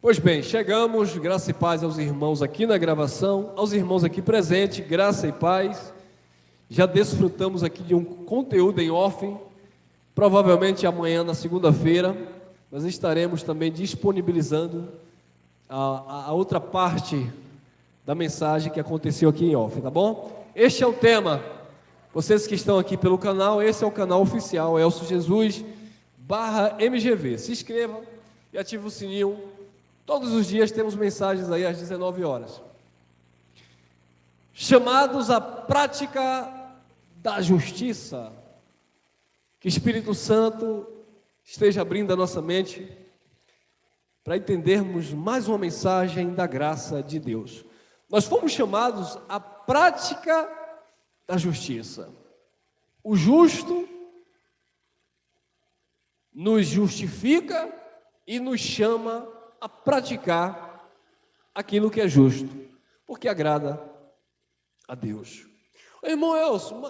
Pois bem, chegamos, graça e paz aos irmãos aqui na gravação, aos irmãos aqui presentes, graça e paz. Já desfrutamos aqui de um conteúdo em off, provavelmente amanhã na segunda-feira, nós estaremos também disponibilizando a outra parte da mensagem que aconteceu aqui em off, tá bom? Este é o tema, vocês que estão aqui pelo canal, esse é o canal oficial, Elcio Jesus /MGV, se inscreva e ative o sininho. Todos os dias temos mensagens aí às 19 horas. Chamados à prática da justiça. Que o Espírito Santo esteja abrindo a nossa mente para entendermos mais uma mensagem da graça de Deus. Nós fomos chamados à prática da justiça. O justo nos justifica e nos chama a praticar aquilo que é justo, porque agrada a Deus. Ô, irmão Elcio,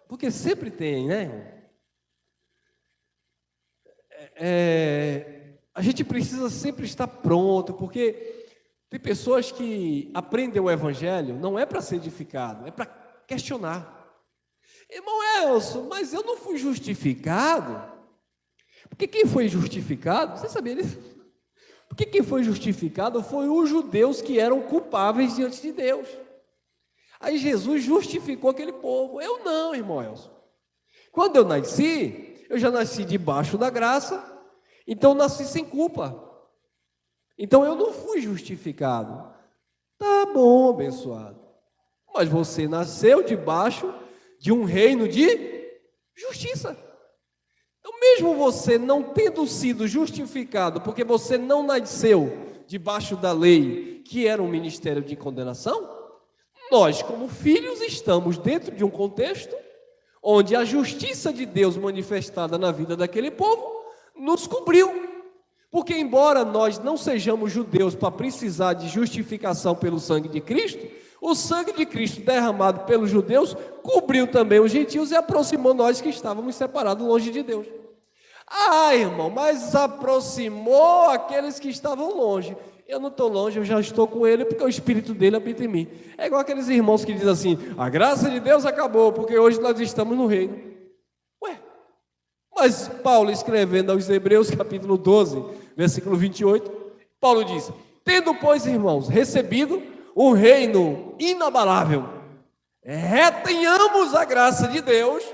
porque sempre tem, né, irmão? A gente precisa sempre estar pronto, porque tem pessoas que aprendem o Evangelho, não é para ser edificado, é para questionar. Irmão Elcio, mas eu não fui justificado? Porque quem foi justificado, você sabia disso? Porque quem foi justificado foi os judeus que eram culpáveis diante de Deus. Aí Jesus justificou aquele povo. Eu não, irmão Elcio. Quando eu nasci, eu já nasci debaixo da graça, então eu nasci sem culpa. Então eu não fui justificado. Tá bom, abençoado. Mas você nasceu debaixo de um reino de justiça. Então, mesmo você não tendo sido justificado, porque você não nasceu debaixo da lei, que era um ministério de condenação, nós, como filhos, estamos dentro de um contexto onde a justiça de Deus manifestada na vida daquele povo nos cobriu. Porque, embora nós não sejamos judeus para precisar de justificação pelo sangue de Cristo, o sangue de Cristo derramado pelos judeus cobriu também os gentios e aproximou nós que estávamos separados longe de Deus. Ah, irmão, mas aproximou aqueles que estavam longe. Eu não estou longe, eu já estou com ele, porque o Espírito dele habita em mim. É igual aqueles irmãos que dizem assim: a graça de Deus acabou, porque hoje nós estamos no reino. Ué, mas Paulo, escrevendo aos Hebreus, capítulo 12, versículo 28, Paulo diz: tendo, pois, irmãos, recebido um reino inabalável, retenhamos a graça de Deus,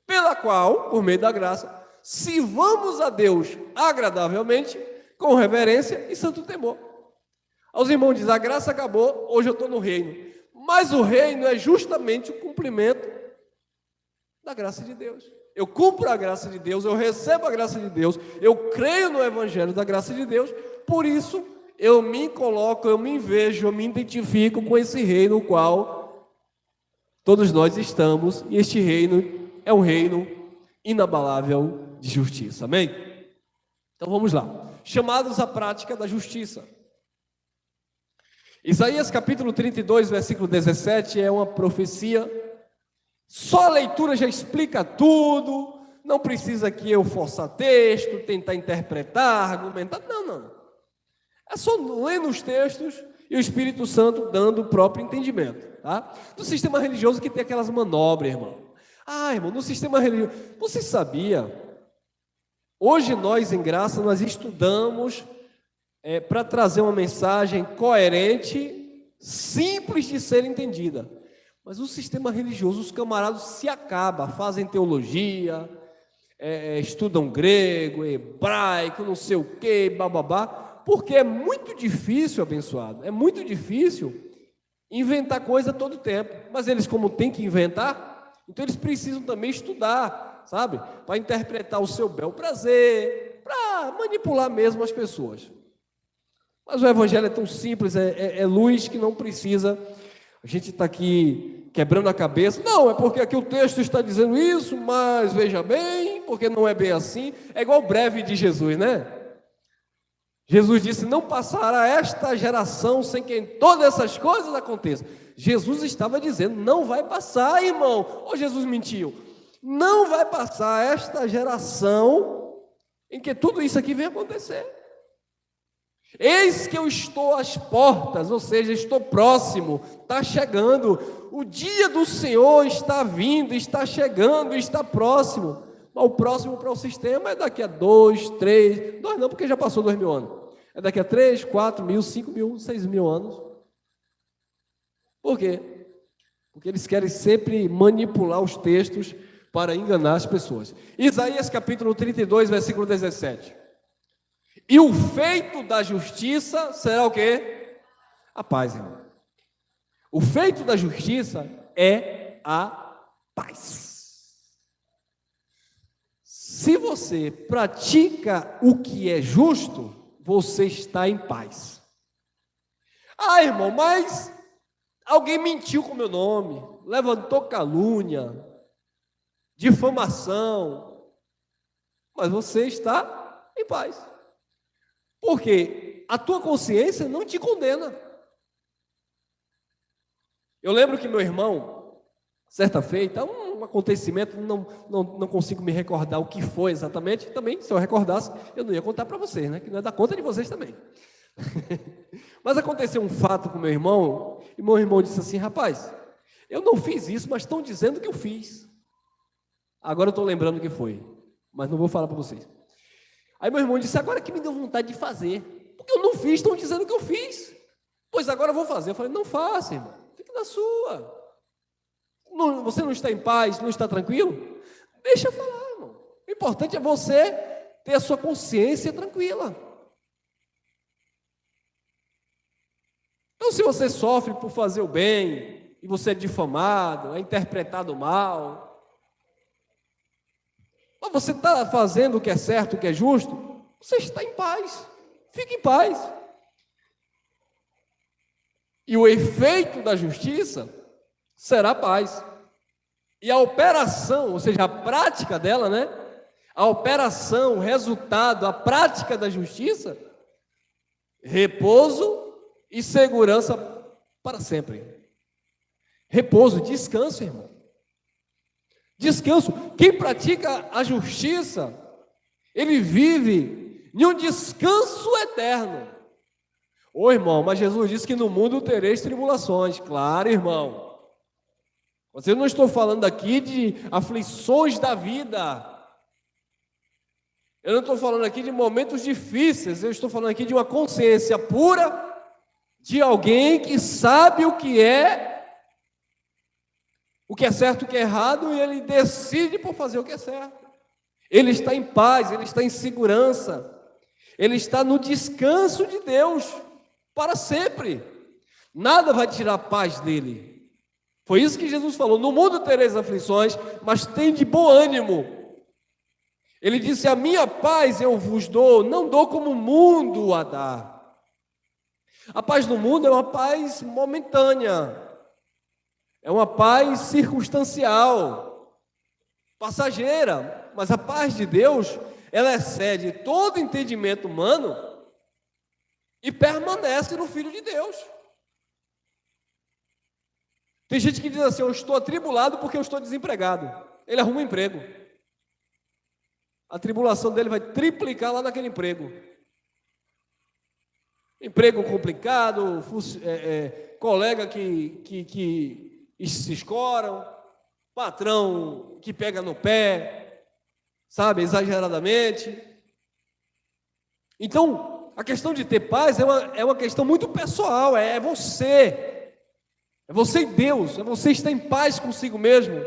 pela qual, por meio da graça, sirvamos a Deus agradavelmente, com reverência e santo temor. Aos irmãos diz: a graça acabou, hoje eu estou no reino. Mas o reino é justamente o cumprimento da graça de Deus. Eu cumpro a graça de Deus, eu recebo a graça de Deus, eu creio no evangelho da graça de Deus, por isso eu me coloco, eu me vejo, eu me identifico com esse reino no qual todos nós estamos, e este reino é um reino inabalável de justiça, amém? Então vamos lá, chamados à prática da justiça. Isaías capítulo 32, versículo 17, é uma profecia, só a leitura já explica tudo, não precisa que eu forçar texto, tentar interpretar, argumentar, não, é só lendo os textos e o Espírito Santo dando o próprio entendimento, tá? Do sistema religioso que tem aquelas manobras, irmão. Ah, irmão, no sistema religioso, você sabia? Hoje nós, em graça, nós estudamos para trazer uma mensagem coerente, simples de ser entendida. Mas o sistema religioso, os camaradas se acabam, fazem teologia, estudam grego, hebraico, não sei o que, bababá, porque é muito difícil, abençoado, é muito difícil inventar coisa todo tempo. Mas eles, como têm que inventar, então eles precisam também estudar, sabe? Para interpretar o seu bel prazer, para manipular mesmo as pessoas. Mas o evangelho é tão simples, é luz que não precisa. A gente está aqui quebrando a cabeça. Não, é porque aqui o texto está dizendo isso, mas veja bem, porque não é bem assim. É igual o breve de Jesus, né? Jesus disse: não passará esta geração sem que todas essas coisas aconteçam. Jesus estava dizendo: não vai passar, irmão. Ou Jesus mentiu? Não vai passar esta geração em que tudo isso aqui vem acontecer. Eis que eu estou às portas, ou seja, estou próximo, está chegando. O dia do Senhor está vindo, está chegando, está próximo. Mas o próximo para o sistema é daqui a 2, 3, 2 não, porque já passou 2.000 anos. É daqui a 3, 4 mil, 5 mil, 6 mil anos. Por quê? Porque eles querem sempre manipular os textos para enganar as pessoas. Isaías capítulo 32, versículo 17. E o feito da justiça será o quê? A paz, irmão. O feito da justiça é a paz. Se você pratica o que é justo, você está em paz. Ah, irmão, mas alguém mentiu com o meu nome, levantou calúnia, difamação, mas você está em paz. Porque a tua consciência não te condena. Eu lembro que meu irmão, certa feita, um acontecimento, não consigo me recordar o que foi exatamente, também, se eu recordasse, eu não ia contar para vocês, né? Que não é da conta de vocês também. Mas aconteceu um fato com meu irmão, e meu irmão disse assim: rapaz, eu não fiz isso, mas estão dizendo que eu fiz. Agora eu estou lembrando o que foi, mas não vou falar para vocês. Aí meu irmão disse: agora que me deu vontade de fazer, porque eu não fiz, estão dizendo que eu fiz. Pois agora eu vou fazer. Eu falei: não faça, irmão, fique na sua. Não, você não está em paz, não está tranquilo? Deixa eu falar, irmão. O importante é você ter a sua consciência tranquila. Então, se você sofre por fazer o bem, e você é difamado, é interpretado mal, mas você está fazendo o que é certo, o que é justo, você está em paz, fique em paz. E o efeito da justiça será paz. E a operação, ou seja, a prática dela, né? A operação, o resultado, a prática da justiça, repouso e segurança para sempre. Repouso, descanso, irmão. Descanso. Quem pratica a justiça, ele vive em um descanso eterno. Ô irmão, mas Jesus disse que no mundo tereis tribulações. Claro, irmão. Mas eu não estou falando aqui de aflições da vida. Eu não estou falando aqui de momentos difíceis. Eu estou falando aqui de uma consciência pura de alguém que sabe o que é certo, o que é errado, e ele decide por fazer o que é certo. Ele está em paz, ele está em segurança, ele está no descanso de Deus para sempre. Nada vai tirar a paz dele. Foi isso que Jesus falou: no mundo tereis aflições, mas tem de bom ânimo. Ele disse: a minha paz eu vos dou, não dou como o mundo a dá. A paz do mundo é uma paz momentânea, é uma paz circunstancial, passageira, mas a paz de Deus, ela excede todo entendimento humano e permanece no Filho de Deus. Tem gente que diz assim: eu estou atribulado porque eu estou desempregado. Ele arruma um emprego. A tribulação dele vai triplicar lá naquele emprego. Emprego complicado, colega que se escoram, patrão que pega no pé, sabe, exageradamente. Então, a questão de ter paz é uma questão muito pessoal, é você e Deus, é você estar em paz consigo mesmo,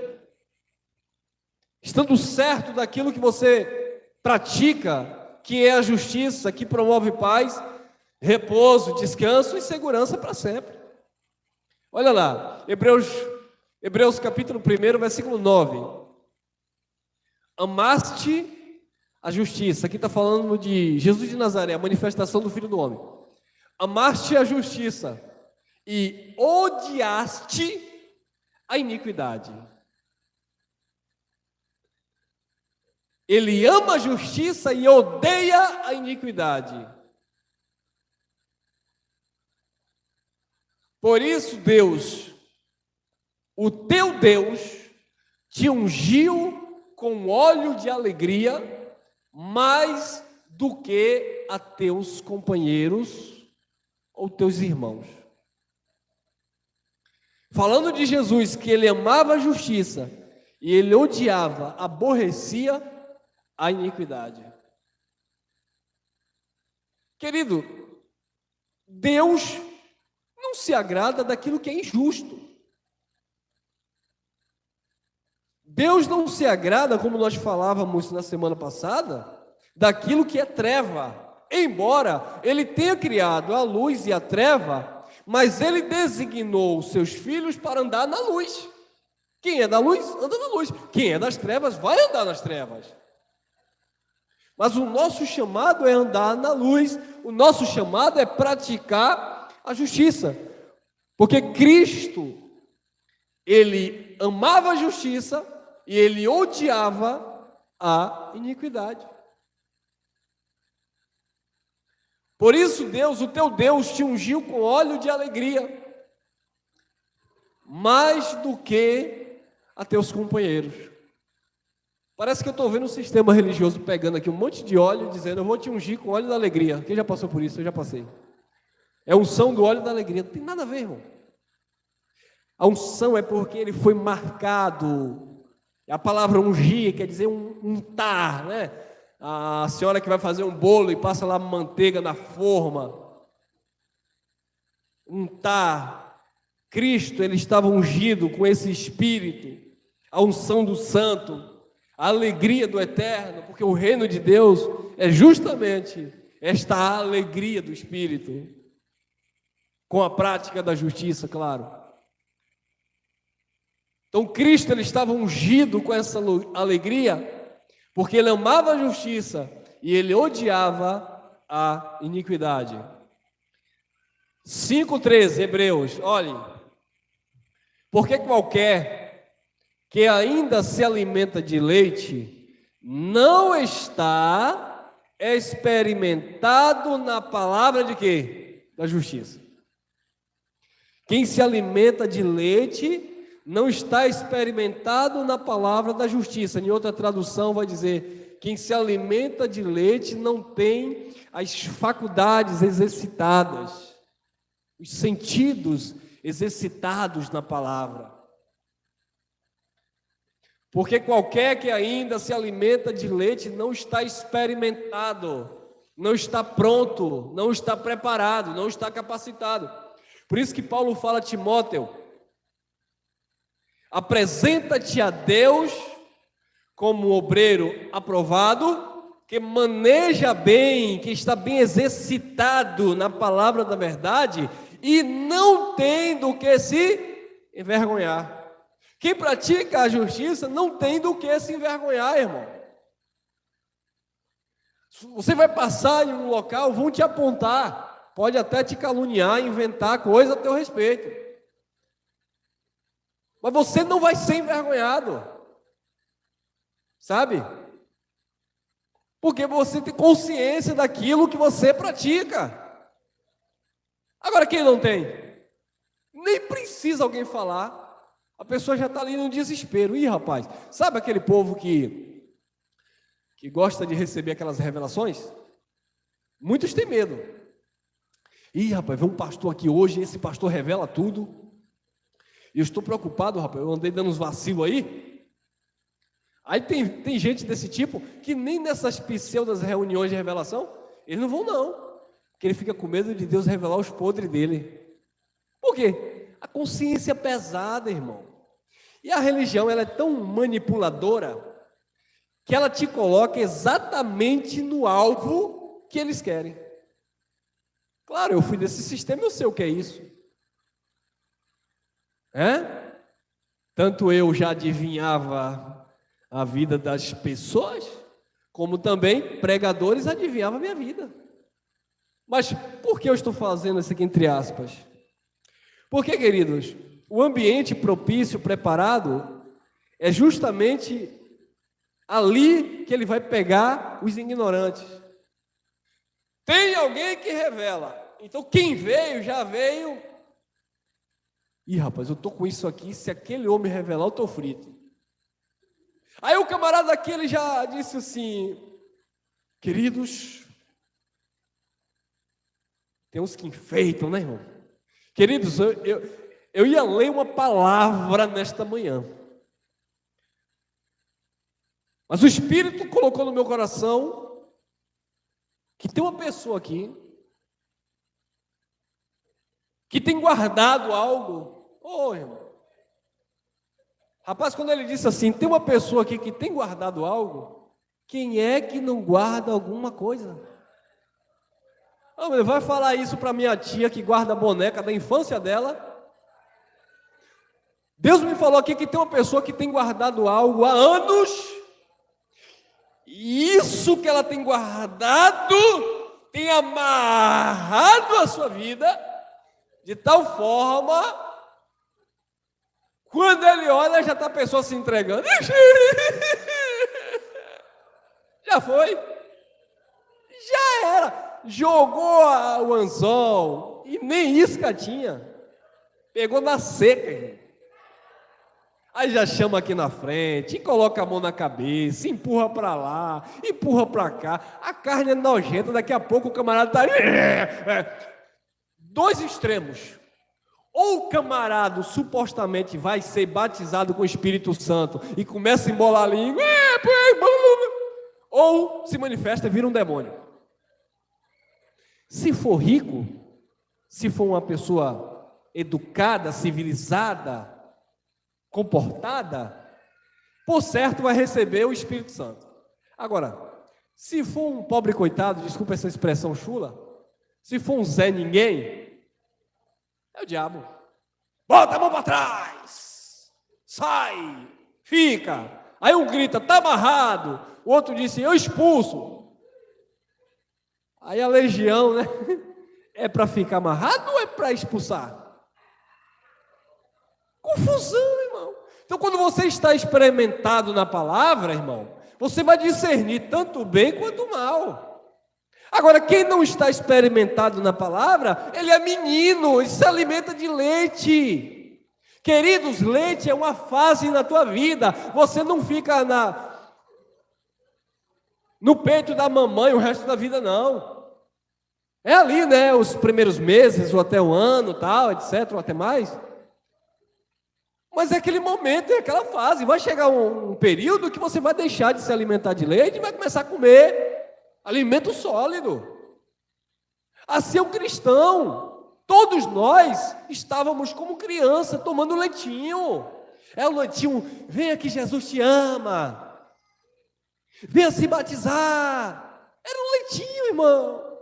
estando certo daquilo que você pratica, que é a justiça, que promove paz, repouso, descanso e segurança para sempre. Olha lá, Hebreus capítulo 1, versículo 9. Amaste a justiça. Aqui está falando de Jesus de Nazaré, a manifestação do Filho do Homem. Amaste a justiça e odiaste a iniquidade. Ele ama a justiça e odeia a iniquidade. Por isso, Deus, o teu Deus, te ungiu com óleo de alegria mais do que a teus companheiros ou teus irmãos. Falando de Jesus, que ele amava a justiça e ele odiava, aborrecia a iniquidade. Querido, Deus não se agrada daquilo que é injusto. Deus não se agrada, como nós falávamos na semana passada, daquilo que é treva. Embora ele tenha criado a luz e a treva, mas ele designou os seus filhos para andar na luz. Quem é da luz, anda na luz. Quem é das trevas, vai andar nas trevas. Mas o nosso chamado é andar na luz, o nosso chamado é praticar a justiça. Porque Cristo, ele amava a justiça e ele odiava a iniquidade. Por isso Deus, o teu Deus, te ungiu com óleo de alegria, mais do que a teus companheiros. Parece que eu estou vendo um sistema religioso pegando aqui um monte de óleo, dizendo, eu vou te ungir com óleo da alegria. Quem já passou por isso? Eu já passei. É a unção do óleo da alegria. Não tem nada a ver, irmão. A unção é porque ele foi marcado. A palavra ungir quer dizer untar, né? A senhora que vai fazer um bolo e passa lá manteiga na forma. Untar. Cristo, ele estava ungido com esse Espírito, a unção do Santo, a alegria do Eterno, porque o reino de Deus é justamente esta alegria do Espírito, com a prática da justiça, claro. Então Cristo, ele estava ungido com essa alegria, porque ele amava a justiça e ele odiava a iniquidade. 5:13, Hebreus, olhe, porque qualquer que ainda se alimenta de leite, não está experimentado na palavra de quê? Da justiça. Quem se alimenta de leite, não está experimentado na palavra da justiça. Em outra tradução vai dizer, quem se alimenta de leite não tem as faculdades exercitadas, os sentidos exercitados na palavra. Porque qualquer que ainda se alimenta de leite não está experimentado, não está pronto, não está preparado, não está capacitado. Por isso que Paulo fala a Timóteo, apresenta-te a Deus como um obreiro aprovado, que maneja bem, que está bem exercitado na palavra da verdade e não tem do que se envergonhar. Quem pratica a justiça não tem do que se envergonhar, irmão. Você vai passar em um local, vão te apontar, pode até te caluniar, inventar coisa a teu respeito. Mas você não vai ser envergonhado, sabe? Porque você tem consciência daquilo que você pratica. Agora, quem não tem? Nem precisa alguém falar. A pessoa já está ali no desespero. Ih, rapaz, sabe aquele povo que gosta de receber aquelas revelações? Muitos têm medo. Ih, rapaz, vem um pastor aqui hoje, esse pastor revela tudo. E eu estou preocupado, rapaz, eu andei dando uns vacilos aí. Aí tem gente desse tipo que nem nessas pseudas reuniões de revelação, eles não vão não. Porque ele fica com medo de Deus revelar os podres dele. Por quê? A consciência é pesada, irmão. E a religião, ela é tão manipuladora que ela te coloca exatamente no alvo que eles querem. Claro, eu fui desse sistema, eu sei o que é isso. Tanto eu já adivinhava a vida das pessoas, como também pregadores adivinhavam a minha vida. Mas por que eu estou fazendo isso aqui entre aspas? Porque, queridos, o ambiente propício, preparado, é justamente ali que ele vai pegar os ignorantes. Tem alguém que revela. Então, quem veio, já veio. Ih, rapaz, eu estou com isso aqui, se aquele homem revelar, eu estou frito. Aí o camarada aqui, ele já disse assim, Queridos, tem uns que enfeitam, né, irmão? Queridos, eu ia ler uma palavra nesta manhã, mas o Espírito colocou no meu coração que tem uma pessoa aqui que tem guardado algo. Irmão. Rapaz, quando ele disse assim, tem uma pessoa aqui que tem guardado algo, quem é que não guarda alguma coisa? Ele vai falar isso para minha tia que guarda a boneca da infância dela? Deus me falou aqui que tem uma pessoa que tem guardado algo há anos, e isso que ela tem guardado tem amarrado a sua vida de tal forma, quando ele olha, já está a pessoa se entregando. Já foi. Já era. Jogou o anzol e nem isca tinha. Pegou na seca, irmão. Aí já chama aqui na frente, e coloca a mão na cabeça, empurra para lá, empurra para cá. A carne é nojenta, daqui a pouco o camarada está... Dois extremos. Ou o camarada supostamente vai ser batizado com o Espírito Santo e começa a embolar a língua, ou se manifesta e vira um demônio. Se for rico, se for uma pessoa educada, civilizada, comportada, por certo vai receber o Espírito Santo. Agora, se for um pobre coitado, desculpa essa expressão chula, se for um Zé Ninguém, é o diabo. Bota a mão para trás, sai, fica. Aí um grita, está amarrado. O outro disse, eu expulso. Aí a legião, né? É para ficar amarrado ou é para expulsar? Confusão, irmão. Então, quando você está experimentado na palavra, irmão, você vai discernir tanto o bem quanto o mal. Agora, quem não está experimentado na palavra, ele é menino, ele se alimenta de leite. Queridos, leite é uma fase na tua vida. Você não fica no peito da mamãe o resto da vida, não. É ali, né, os primeiros meses, ou até um ano, tal, etc, ou até mais. Mas é aquele momento, é aquela fase. Vai chegar um período que você vai deixar de se alimentar de leite e vai começar a comer alimento sólido. Assim é o cristão. Todos nós estávamos como criança tomando leitinho. É o leitinho, venha que Jesus te ama. Venha se batizar. Era um leitinho, irmão.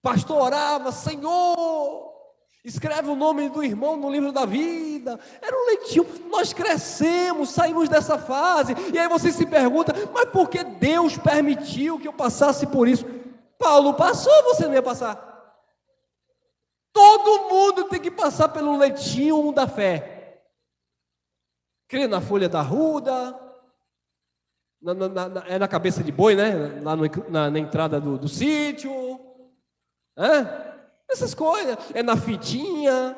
Pastor orava, Senhor, escreve o nome do irmão no livro da vida. Era um leitinho. Nós crescemos, saímos dessa fase. E aí você se pergunta, mas por que Deus permitiu que eu passasse por isso? Paulo passou, você não ia passar. Todo mundo tem que passar pelo leitinho da fé. Crê na folha da arruda, é na cabeça de boi, né? Lá na entrada do sítio. Essas coisas. É na fitinha,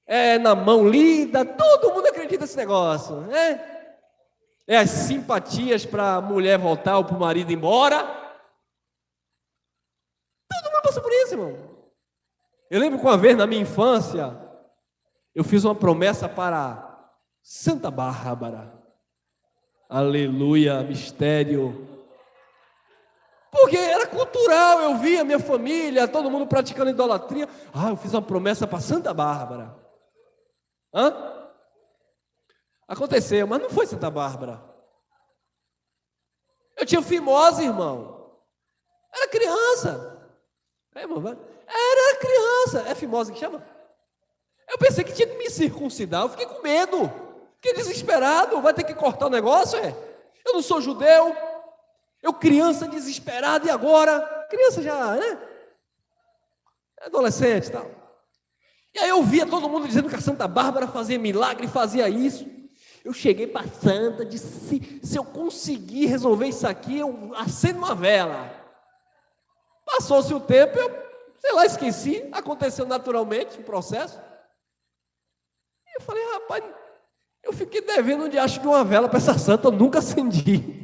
é na mão lida. Todo mundo acredita nesse negócio, né? É as simpatias para a mulher voltar ou para o marido ir embora. Todo mundo passa por isso, irmão. Eu lembro que uma vez na minha infância, eu fiz uma promessa para Santa Bárbara. Aleluia, mistério. Porque era cultural, eu via minha família, todo mundo praticando idolatria. Eu fiz uma promessa para Santa Bárbara. Aconteceu, mas não foi Santa Bárbara. Eu tinha fimose, irmão. Era criança. Era criança. É fimose que chama? Eu pensei que tinha que me circuncidar. Eu fiquei com medo. Fiquei desesperado. Vai ter que cortar o negócio, Eu não sou judeu. Eu criança desesperada. E agora? Criança já, né? Adolescente e tal. E aí eu via todo mundo dizendo que a Santa Bárbara fazia milagre, fazia isso. Eu cheguei para a Santa, disse, se eu conseguir resolver isso aqui, eu acendo uma vela. Passou-se o tempo, eu, esqueci, aconteceu naturalmente o processo. E eu falei, rapaz, eu fiquei devendo um diacho de uma vela para essa santa, eu nunca acendi.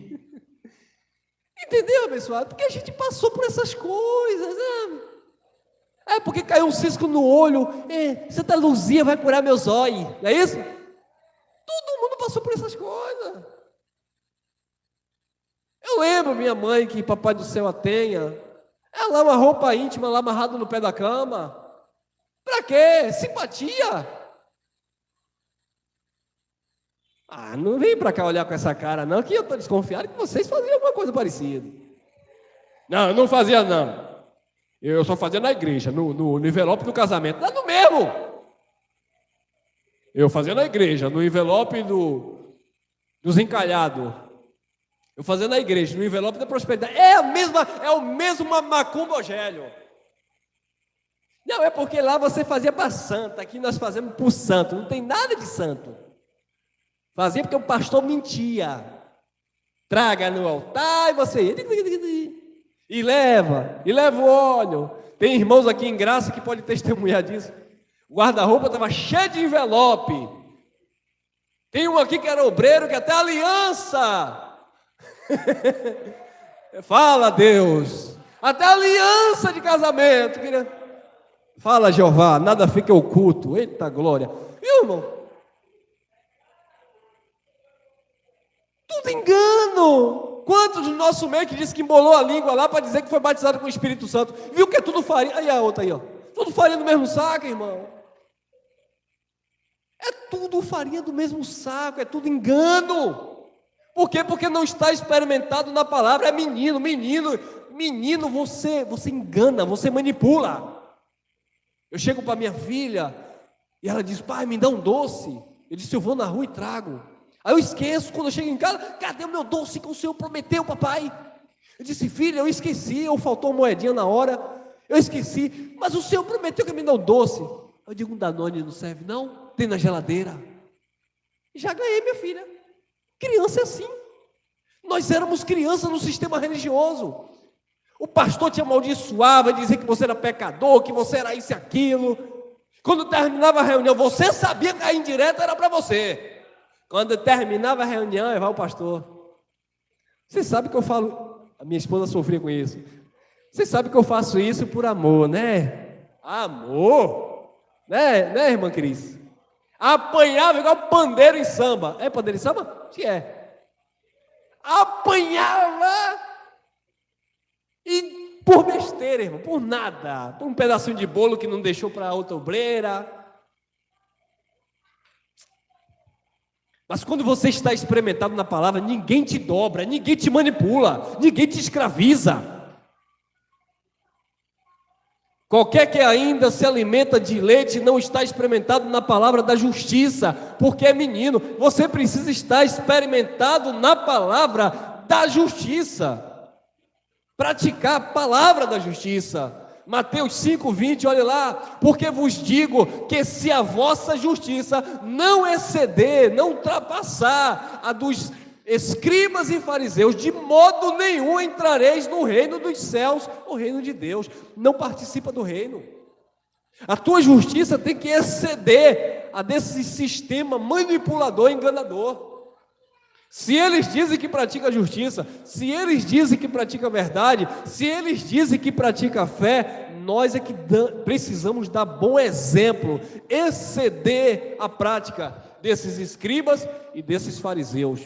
Entendeu, abençoado? Porque a gente passou por essas coisas, sabe? É porque caiu um cisco no olho, Santa Luzia vai curar meus olhos, não é isso? Todo mundo passou por essas coisas. Eu lembro minha mãe, que papai do céu a tenha, ela uma roupa íntima lá amarrada no pé da cama. Pra quê? Simpatia. Não vem pra cá olhar com essa cara não, que eu tô desconfiado que vocês faziam alguma coisa parecida. Não, eu não fazia não. Eu só fazia na igreja, no envelope do casamento. Não é no mesmo. Eu fazia na igreja, no envelope dos encalhados. Eu fazia na igreja, no envelope da prosperidade. É o mesmo macumbogélio. Não, é porque lá você fazia para santo, aqui nós fazemos por santo. Não tem nada de santo. Fazia porque o pastor mentia. Traga no altar e você... E leva o óleo. Tem irmãos aqui em Graça que podem testemunhar disso. O guarda-roupa estava cheio de envelope. Tem um aqui que era obreiro, que até aliança. Fala, Deus. Até aliança de casamento. Fala, Jeová, nada fica oculto. Eita glória. Viu, irmão? Tudo engano. Quantos do nosso meio que disse que embolou a língua lá para dizer que foi batizado com o Espírito Santo? Viu que é tudo farinha? Aí a outra aí, ó. Tudo farinha do mesmo saco, irmão. É tudo farinha do mesmo saco, é tudo engano. Por quê? Porque não está experimentado na palavra. É menino, você engana, você manipula. Eu chego para minha filha e ela diz: pai, me dá um doce. Eu disse: eu vou na rua e trago. Aí eu esqueço, quando eu chego em casa: cadê o meu doce que o Senhor prometeu, papai? Eu disse: filha, eu esqueci, ou faltou uma moedinha na hora, eu esqueci, mas o Senhor prometeu que me dá um doce. Eu digo: um Danone não serve não? Tem na geladeira. Já ganhei, minha filha. Criança é assim. Nós éramos crianças no sistema religioso. O pastor te amaldiçoava, dizia que você era pecador, que você era isso e aquilo. Quando terminava a reunião, você sabia que a indireta era para você. Quando terminava a reunião, vai o pastor. Você sabe que eu falo... A minha esposa sofria com isso. Você sabe que eu faço isso por amor, né? Amor? Né, irmã Cris? Apanhava igual pandeiro em samba. É pandeiro em samba? Que é. Apanhava e por besteira, irmão, por nada. Por um pedacinho de bolo que não deixou para outra obreira. Mas quando você está experimentado na palavra, ninguém te dobra, ninguém te manipula, ninguém te escraviza. Qualquer que ainda se alimenta de leite não está experimentado na palavra da justiça, porque é menino. Você precisa estar experimentado na palavra da justiça. Praticar a palavra da justiça. Mateus 5:20, olha lá: porque vos digo que se a vossa justiça não exceder, não ultrapassar a dos escribas e fariseus, de modo nenhum entrareis no reino dos céus, o reino de Deus. Não participa do reino. A tua justiça tem que exceder a desse sistema manipulador e enganador. Se eles dizem que pratica a justiça, se eles dizem que pratica a verdade, se eles dizem que pratica a fé, nós é que precisamos dar bom exemplo, exceder a prática desses escribas e desses fariseus.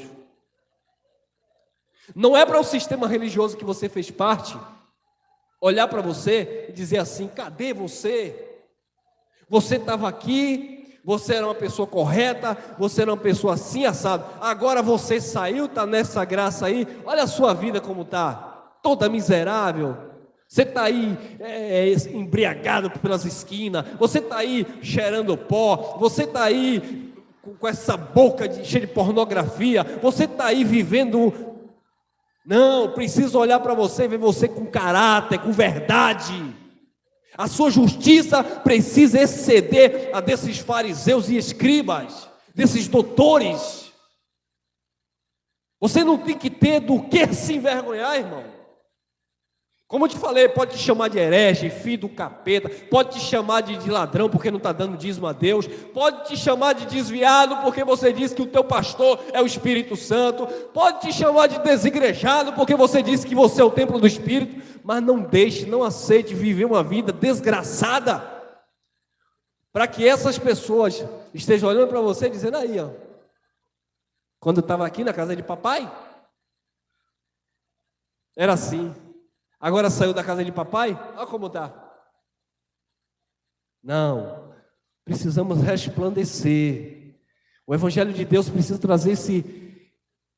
Não é para o sistema religioso que você fez parte olhar para você e dizer assim: cadê você? Você estava aqui, você era uma pessoa correta, você era uma pessoa assim, assado. Agora você saiu, está nessa graça aí, olha a sua vida como está, toda miserável. Você está aí embriagado pelas esquinas, você está aí cheirando pó, você está aí com essa boca cheia de pornografia, você está aí vivendo... Não, preciso olhar para você e ver você com caráter, com verdade. A sua justiça precisa exceder a desses fariseus e escribas, desses doutores. Você não tem que ter do que se envergonhar, irmão. Como eu te falei, pode te chamar de herege, filho do capeta, pode te chamar de ladrão porque não está dando dízimo a Deus, pode te chamar de desviado porque você diz que o teu pastor é o Espírito Santo, pode te chamar de desigrejado porque você diz que você é o templo do Espírito, mas não deixe, não aceite viver uma vida desgraçada, para que essas pessoas estejam olhando para você dizendo aí, ó, quando eu estava aqui na casa de papai, era assim. Agora saiu da casa de papai, olha como está. Não, precisamos resplandecer. O Evangelho de Deus precisa trazer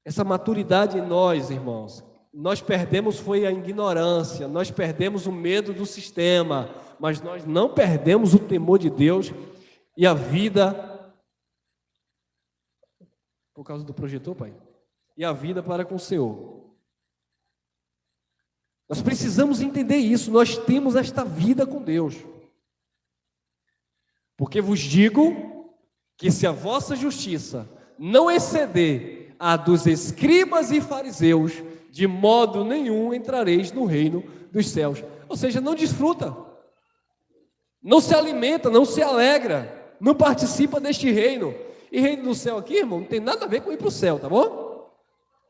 essa maturidade em nós, irmãos. Nós perdemos foi a ignorância, nós perdemos o medo do sistema, mas nós não perdemos o temor de Deus e a vida, por causa do projetor, pai, e a vida para com o Senhor. Nós precisamos entender isso, nós temos esta vida com Deus. Porque vos digo que se a vossa justiça não exceder a dos escribas e fariseus, de modo nenhum entrareis no reino dos céus. Ou seja, não desfruta, não se alimenta, não se alegra, não participa deste reino. E reino do céu aqui, irmão, não tem nada a ver com ir para o céu, tá bom?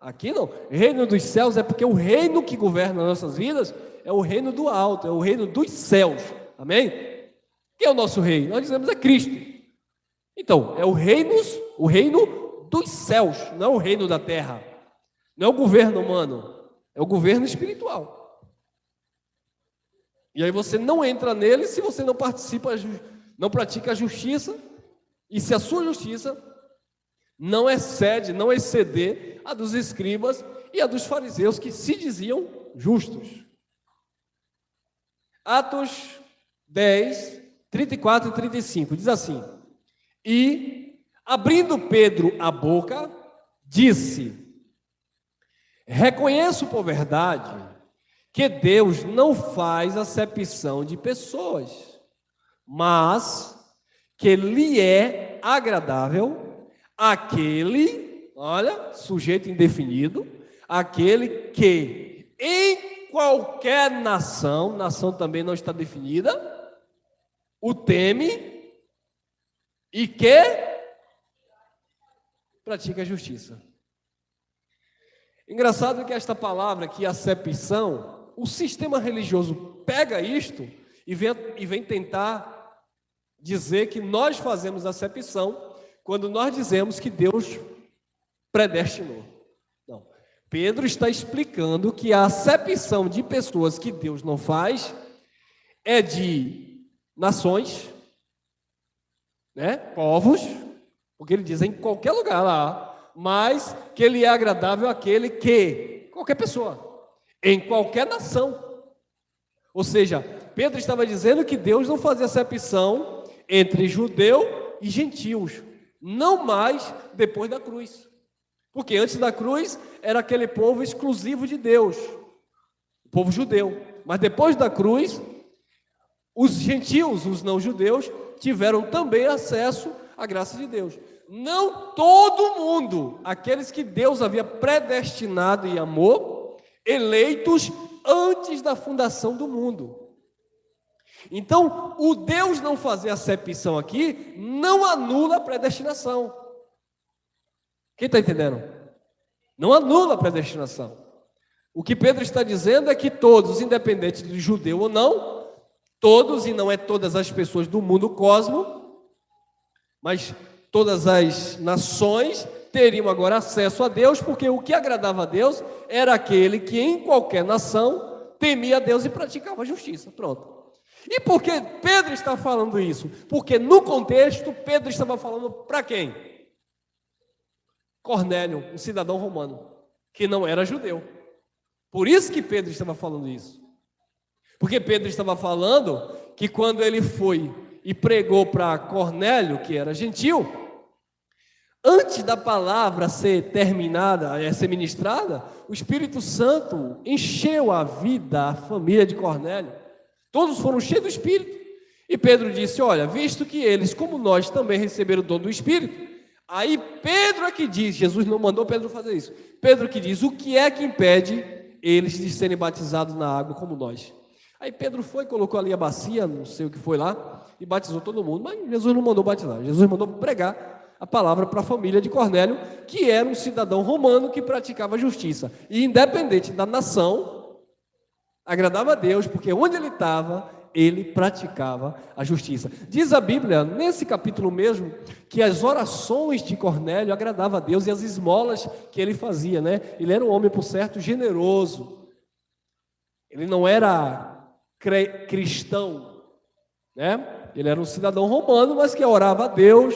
Aqui não, reino dos céus é porque o reino que governa nossas vidas é o reino do alto, é o reino dos céus, amém? Quem é o nosso rei? Nós dizemos é Cristo. Então, é o reino dos céus, não é o reino da terra, não é o governo humano, é o governo espiritual. E aí você não entra nele se você não participa, não pratica a justiça, e se a sua justiça não excede, não exceder a dos escribas e a dos fariseus que se diziam justos. Atos 10, 34 e 35, diz assim: e, abrindo Pedro a boca, disse: reconheço por verdade que Deus não faz acepção de pessoas, mas que lhe é agradável aquele, olha, sujeito indefinido, aquele que em qualquer nação, nação também não está definida, o teme e que pratica a justiça. Engraçado que esta palavra aqui, acepção, o sistema religioso pega isto e vem tentar dizer que nós fazemos acepção quando nós dizemos que Deus predestinou. Não. Pedro está explicando que a acepção de pessoas que Deus não faz é de nações, né, povos, porque ele diz em qualquer lugar lá, mas que ele é agradável àquele que, qualquer pessoa, em qualquer nação. Ou seja, Pedro estava dizendo que Deus não fazia acepção entre judeu e gentios, não mais depois da cruz, porque antes da cruz era aquele povo exclusivo de Deus, o povo judeu, mas depois da cruz, os gentios, os não judeus, tiveram também acesso à graça de Deus. Não todo mundo, aqueles que Deus havia predestinado e amou, eleitos antes da fundação do mundo. Então, o Deus não fazer acepção aqui não anula a predestinação. Quem está entendendo? Não anula a predestinação. O que Pedro está dizendo é que todos, independente de judeu ou não, todos, e não é todas as pessoas do mundo cosmo, mas todas as nações teriam agora acesso a Deus, porque o que agradava a Deus era aquele que em qualquer nação temia a Deus e praticava a justiça. Pronto. E por que Pedro está falando isso? Porque no contexto, Pedro estava falando para quem? Cornélio, um cidadão romano, que não era judeu. Por isso que Pedro estava falando isso. Porque Pedro estava falando que quando ele foi e pregou para Cornélio, que era gentil, antes da palavra ser terminada, ser ministrada, o Espírito Santo encheu a vida, a família de Cornélio. Todos foram cheios do Espírito. E Pedro disse, olha, visto que eles, como nós, também receberam o dom do Espírito, aí Pedro é que diz, Jesus não mandou Pedro fazer isso, Pedro que diz, o que é que impede eles de serem batizados na água como nós. Aí Pedro foi, colocou ali a bacia, não sei o que foi lá, e batizou todo mundo, mas Jesus não mandou batizar, Jesus mandou pregar a palavra para a família de Cornélio, que era um cidadão romano que praticava justiça, e independente da nação, agradava a Deus, porque onde ele estava, ele praticava a justiça. Diz a Bíblia, nesse capítulo mesmo, que as orações de Cornélio agradavam a Deus, e as esmolas que ele fazia, né? Ele era um homem, por certo, generoso, ele não era cristão, né? Ele era um cidadão romano, mas que orava a Deus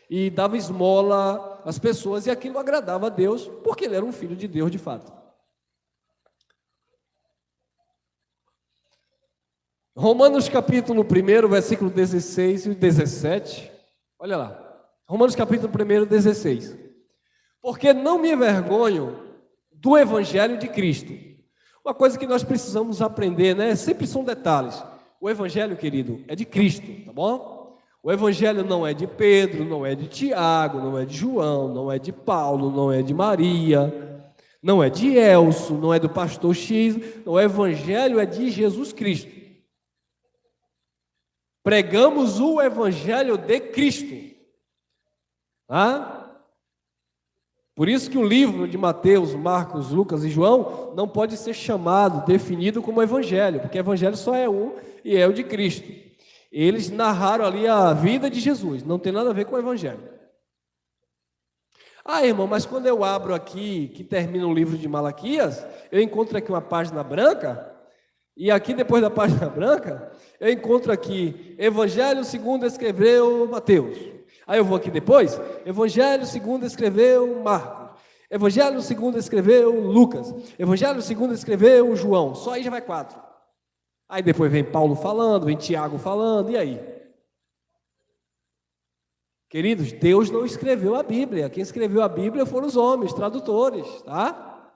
e dava esmola às pessoas, e aquilo agradava a Deus, porque ele era um filho de Deus de fato. Romanos capítulo 1, versículo 16 e 17, olha lá, Romanos capítulo 1, 16, porque não me envergonho do evangelho de Cristo. Uma coisa que nós precisamos aprender, né? Sempre são detalhes. O evangelho, querido, é de Cristo, tá bom? O evangelho não é de Pedro, não é de Tiago, não é de João, não é de Paulo, não é de Maria, não é de Elcio, não é do pastor X. O evangelho é de Jesus Cristo. Pregamos o evangelho de Cristo. Tá? Por isso que o livro de Mateus, Marcos, Lucas e João não pode ser chamado, definido como evangelho, porque evangelho só é um e é o de Cristo. Eles narraram ali a vida de Jesus, não tem nada a ver com o evangelho. Ah, irmão, mas quando eu abro aqui, que termina o livro de Malaquias, eu encontro aqui uma página branca, e aqui depois da página branca, eu encontro aqui, Evangelho segundo escreveu Mateus. Aí eu vou aqui depois, Evangelho segundo escreveu Marcos, Evangelho segundo escreveu Lucas, Evangelho segundo escreveu João, só aí já vai 4. Aí depois vem Paulo falando, vem Tiago falando, e aí? Queridos, Deus não escreveu a Bíblia, quem escreveu a Bíblia foram os homens, tradutores, tá?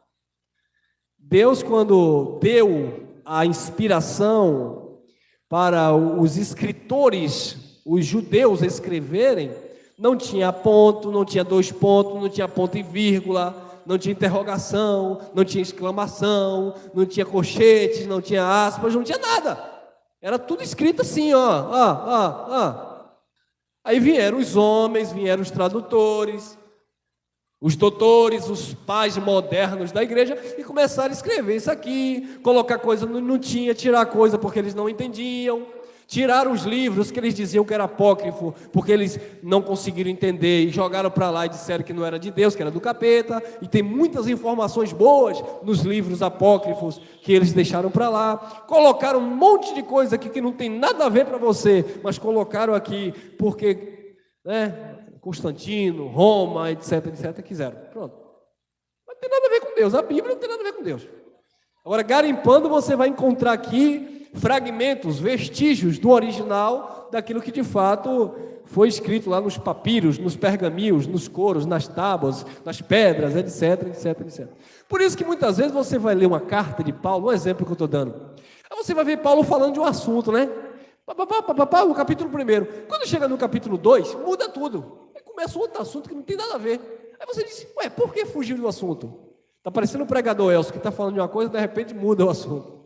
Deus, quando deu a inspiração para os escritores, os judeus escreverem, não tinha ponto, não tinha 2 pontos, não tinha ponto e vírgula, não tinha interrogação, não tinha exclamação, não tinha colchetes, não tinha aspas, não tinha nada. Era tudo escrito assim, ó. Aí vieram os homens, vieram os tradutores, os doutores, os pais modernos da igreja e começaram a escrever isso aqui, colocar coisa onde não tinha, tirar coisa porque eles não entendiam. Tiraram os livros que eles diziam que era apócrifo, porque eles não conseguiram entender, e jogaram para lá e disseram que não era de Deus, que era do capeta, e tem muitas informações boas nos livros apócrifos que eles deixaram para lá. Colocaram um monte de coisa aqui que não tem nada a ver para você, mas colocaram aqui porque, né, Constantino, Roma, etc, quiseram. Pronto. Não tem nada a ver com Deus, a Bíblia não tem nada a ver com Deus. Agora, garimpando, você vai encontrar aqui fragmentos, vestígios do original, daquilo que de fato foi escrito lá nos papiros, nos pergaminhos, nos coros, nas tábuas, nas pedras, etc. Por isso que muitas vezes você vai ler uma carta de Paulo, um exemplo que eu estou dando, aí você vai ver Paulo falando de um assunto, né? O capítulo 1. Quando chega no capítulo 2, muda tudo. Aí começa um outro assunto que não tem nada a ver. Aí você diz, ué, por que fugiu do assunto? Está parecendo um pregador Elcio que está falando de uma coisa e de repente muda o assunto.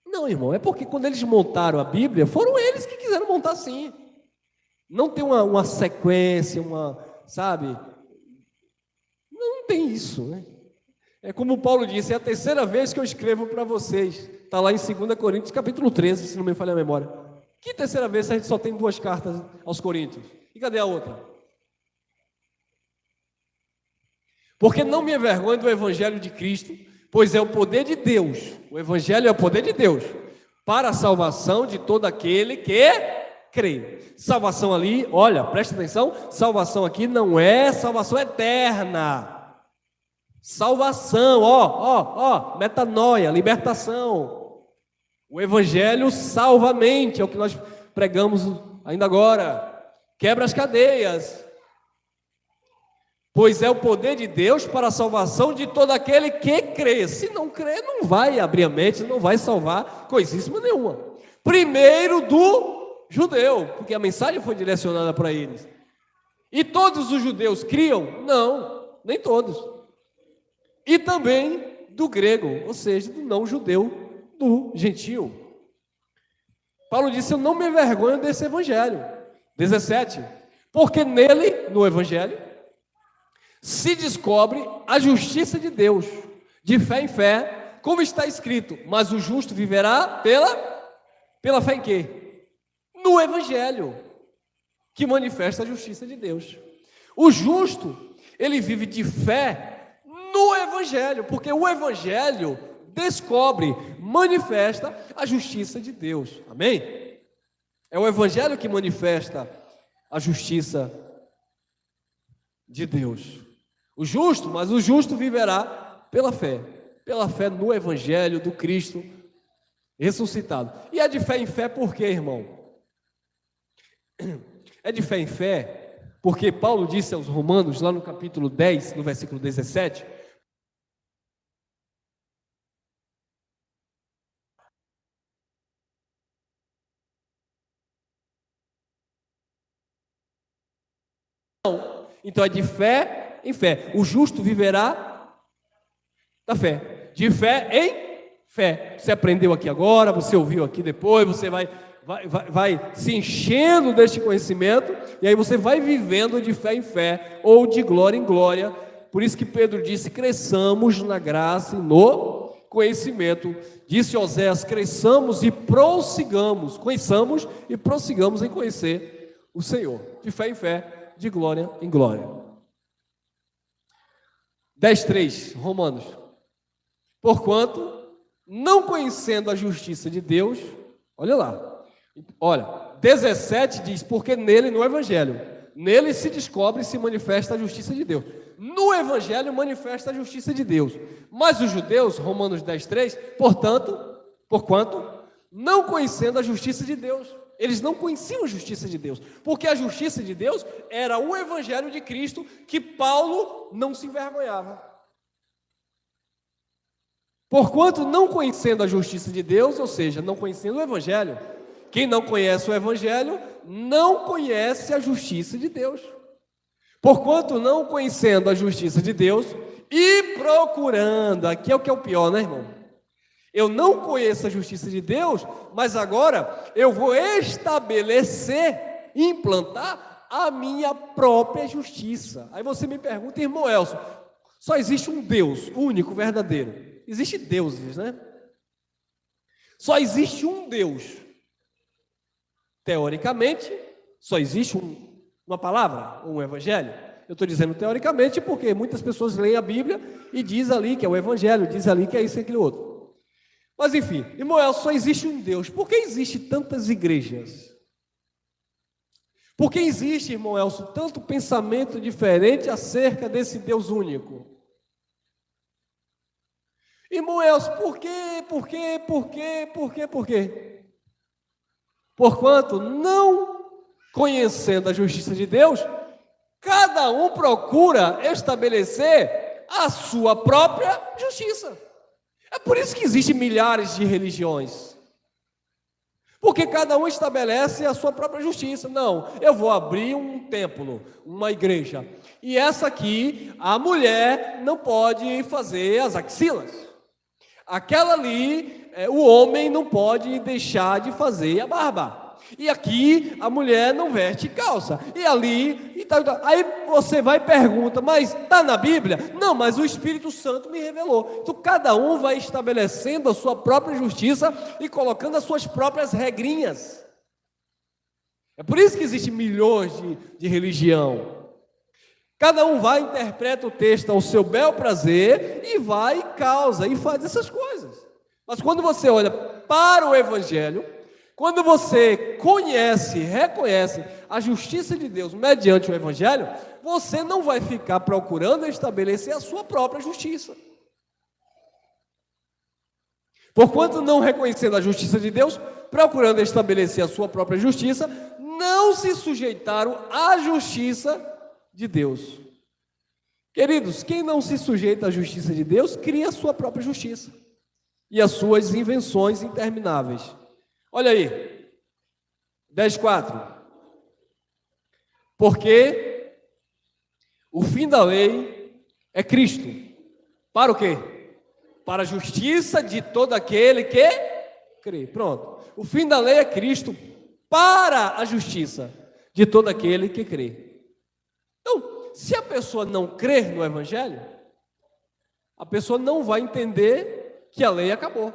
Não, irmão, é porque quando eles montaram a Bíblia, foram eles que quiseram montar assim. Não tem uma sequência, sabe? Não tem isso, né? É como Paulo disse, é a 3ª vez que eu escrevo para vocês. Está lá em 2 Coríntios, capítulo 13, se não me falha a memória. Que 3ª vez se a gente só tem 2 cartas aos Coríntios? E cadê a outra? Porque não me envergonho do Evangelho de Cristo, pois é o poder de Deus, o Evangelho é o poder de Deus, para a salvação de todo aquele que crê. Salvação ali, olha, presta atenção, salvação aqui não é salvação eterna. Salvação, metanoia, libertação. O Evangelho salva a mente, é o que nós pregamos ainda agora. Quebra as cadeias. Pois é o poder de Deus para a salvação de todo aquele que crê. Se não crê, não vai abrir a mente, não vai salvar coisíssima nenhuma. Primeiro do judeu, porque a mensagem foi direcionada para eles. E todos os judeus criam? Não, nem todos. E também do grego, ou seja, do não judeu, do gentil. Paulo disse: eu não me envergonho desse evangelho. 17. Porque nele, no evangelho, se descobre a justiça de Deus, de fé em fé, como está escrito: mas o justo viverá pela fé em quê? No evangelho, que manifesta a justiça de Deus. O justo, ele vive de fé no evangelho, porque o evangelho descobre, manifesta a justiça de Deus. Amém? É o evangelho que manifesta a justiça de Deus. O justo, mas o justo viverá pela fé no evangelho do Cristo ressuscitado. E é de fé em fé por quê, irmão? É de fé em fé porque Paulo disse aos Romanos, lá no capítulo 10, no versículo 17, então é de fé em fé. O justo viverá da fé. De fé em fé. Você aprendeu aqui agora, você ouviu aqui depois, você vai se enchendo deste conhecimento, e aí você vai vivendo de fé em fé, ou de glória em glória. Por isso que Pedro disse: cresçamos na graça e no conhecimento. Disse Oséias: cresçamos e prossigamos, conheçamos e prossigamos em conhecer o Senhor. De fé em fé, de glória em glória. 10:3, Romanos. Porquanto, não conhecendo a justiça de Deus, olha, 17 diz: porque nele, no evangelho, nele se descobre e se manifesta a justiça de Deus. No evangelho manifesta a justiça de Deus. Mas os judeus, Romanos 10:3, porquanto, não conhecendo a justiça de Deus, eles não conheciam a justiça de Deus, porque a justiça de Deus era o evangelho de Cristo, que Paulo não se envergonhava. Porquanto, não conhecendo a justiça de Deus, ou seja, não conhecendo o evangelho. Quem não conhece o evangelho, não conhece a justiça de Deus. Porquanto, não conhecendo a justiça de Deus e procurando, aqui é o que é o pior, né, irmão? Eu não conheço a justiça de Deus, mas agora eu vou estabelecer, implantar a minha própria justiça. Aí você me pergunta: irmão Elcio, só existe um Deus, único, verdadeiro. Existem deuses, né? Só existe um Deus. Teoricamente, só existe uma palavra, um evangelho. Eu estou dizendo teoricamente porque muitas pessoas leem a Bíblia e diz ali que é o evangelho, diz ali que é isso e aquilo outro. Mas enfim, irmão, só existe um Deus. Por que existe tantas igrejas? Por que existe, irmão Elcio, tanto pensamento diferente acerca desse Deus único? Irmão Elcio, por quê? Porquanto, não conhecendo a justiça de Deus, cada um procura estabelecer a sua própria justiça. É por isso que existem milhares de religiões. Porque cada um estabelece a sua própria justiça. Não, eu vou abrir um templo, uma igreja, e essa aqui, a mulher não pode fazer as axilas. Aquela ali, o homem não pode deixar de fazer a barba. E aqui, a mulher não veste calça. E ali, e tal. Aí você vai e pergunta: mas está na Bíblia? Não, mas o Espírito Santo me revelou. Então, cada um vai estabelecendo a sua própria justiça e colocando as suas próprias regrinhas. É por isso que existem milhões de religião. Cada um vai, interpreta o texto ao seu bel prazer e vai e causa e faz essas coisas. Mas quando você olha para o evangelho, quando você conhece, reconhece a justiça de Deus mediante o evangelho, você não vai ficar procurando estabelecer a sua própria justiça. Porquanto, não reconhecendo a justiça de Deus, procurando estabelecer a sua própria justiça, não se sujeitaram à justiça de Deus. Queridos, quem não se sujeita à justiça de Deus, cria a sua própria justiça e as suas invenções intermináveis. Olha aí, 10:4. Porque o fim da lei é Cristo. Para o quê? para a justiça de todo aquele que crê. Pronto. O fim da lei é Cristo para a justiça de todo aquele que crê. Então, se a pessoa não crer no Evangelho, a pessoa não vai entender que a lei acabou.